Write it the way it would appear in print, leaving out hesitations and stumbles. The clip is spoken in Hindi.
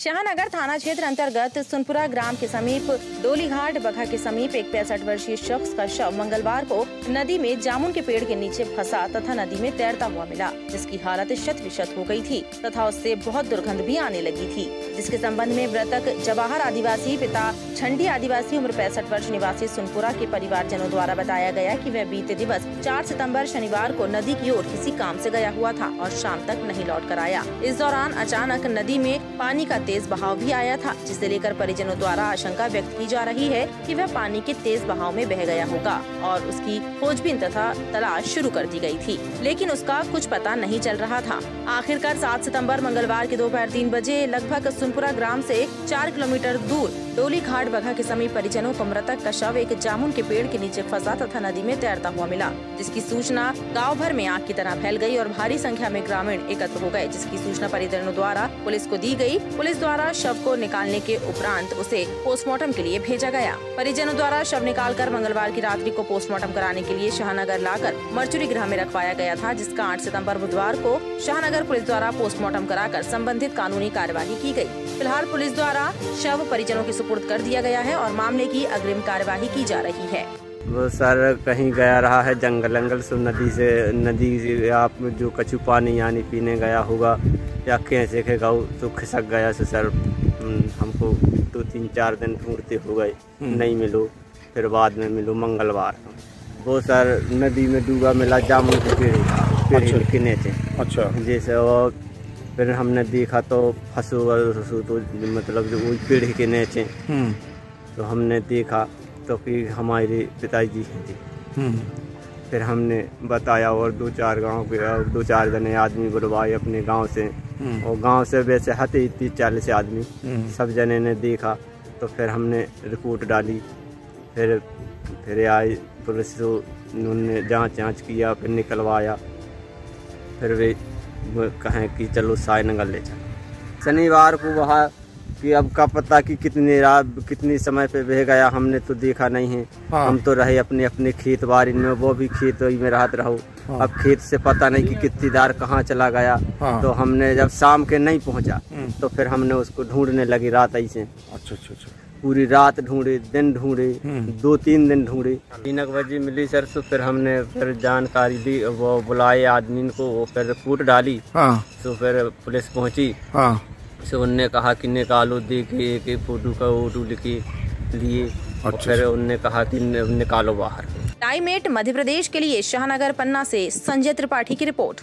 शाहनगर थाना क्षेत्र अंतर्गत सुनपुरा ग्राम के समीप डोलीघाट बखा के समीप एक 65 वर्षीय शख्स का शव मंगलवार को नदी में जामुन के पेड़ के नीचे फंसा तथा नदी में तैरता हुआ मिला, जिसकी हालत शत-विशत हो गई थी तथा उससे बहुत दुर्गंध भी आने लगी थी। जिसके संबंध में मृतक जवाहर आदिवासी पिता छंडी आदिवासी उम्र 65 वर्ष निवासी सुनपुरा के परिवारजनों द्वारा बताया गया कि वह बीते दिवस 4 सितंबर शनिवार को नदी की ओर किसी काम से गया हुआ था और शाम तक नहीं लौट कर आया। इस दौरान अचानक नदी में पानी का तेज बहाव भी आया था, जिसे लेकर परिजनों द्वारा आशंका व्यक्त की जा रही है कि वह पानी के तेज बहाव में बह गया होगा और उसकी खोजबीन तथा तलाश शुरू कर दी गई थी, लेकिन उसका कुछ पता नहीं चल रहा था। आखिरकार 7 सितंबर मंगलवार के दोपहर 3 बजे लगभग सुनपुरा ग्राम से 4 किलोमीटर दूर डोलीघाट बखा के समीप परिजनों को मृतक का शव एक जामुन के पेड़ के नीचे फंसा तथा नदी में तैरता हुआ मिला, जिसकी सूचना गांव भर में आग की तरह फैल गई और भारी संख्या में ग्रामीण एकत्र हो गए, जिसकी सूचना परिजनों द्वारा पुलिस को दी गई। पुलिस द्वारा शव को निकालने के उपरांत उसे पोस्टमार्टम के लिए भेजा गया। परिजनों द्वारा शव निकालकर मंगलवार की रात्रि को पोस्टमार्टम कराने के लिए शाहनगर लाकर मर्चुरी गृह में रखवाया गया था, जिसका 8 सितंबर बुधवार को शाहनगर पुलिस द्वारा पोस्टमार्टम कराकर संबंधित कानूनी कार्यवाही की गई। फिलहाल पुलिस द्वारा शव परिजनों के सुपुर्द कर दिया गया है और मामले की अग्रिम कार्यवाही की जा रही है। वो सर कहीं गया रहा है जंगल से नदी से आप जो कछु पानी यानी पीने गया होगा या कैसे के गाँव तो खिसक गया से सर हमको 2-3-4 दिन ढूंढते हो गए, नहीं मिलो, फिर बाद में मिलो मंगलवार वो सर नदी में डूबा मिला जामुन के पेड़ किने थे। अच्छा जैसे और फिर हमने देखा तो फंसो तो मतलब जो वही पेड़ के नीचे तो हमने देखा तो फिर हमारे पिताजी थे। फिर हमने बताया और 2-4 जने आदमी बुलवाए अपने गांव से और गांव से वैसे हते 30-40 आदमी सब जने ने देखा तो फिर हमने रिपोर्ट डाली। फिर आई पुलिस, उन्होंने जांच किया, फिर निकलवाया, फिर वे कहें कि चलो सायनगर ले चलो। शनिवार को वहाँ कि अब का पता कि कितनी समय पे बह गया, हमने तो देखा नहीं है। हाँ। हम तो रहे अपने खेत बाड़ी में, वो भी खेत में रहते रहो। हाँ। अब खेत से पता नहीं कि कित्तीदार कहाँ चला गया। हाँ। तो हमने जब शाम के नहीं पहुँचा तो फिर हमने उसको ढूंढने लगी रात ऐसे। अच्छा, पूरी रात ढूंढे, दिन ढूंढे, 2-3 दिन ढूंढे। 3 बजे मिली सर, तो फिर हमने फिर जानकारी दी, वो बुलाए आदमी को, वो फिर रिपोर्ट डाली। हाँ। तो फिर पुलिस पहुंची। हाँ। तो उनने कहा कि निकालो, देखे एक फोटो का वोटो लिखे लिए। अच्छा। फिर उनने कहा कि निकालो बाहर। टाइम 8 मध्य प्रदेश के लिए शाहनगर पन्ना से संजय त्रिपाठी की रिपोर्ट।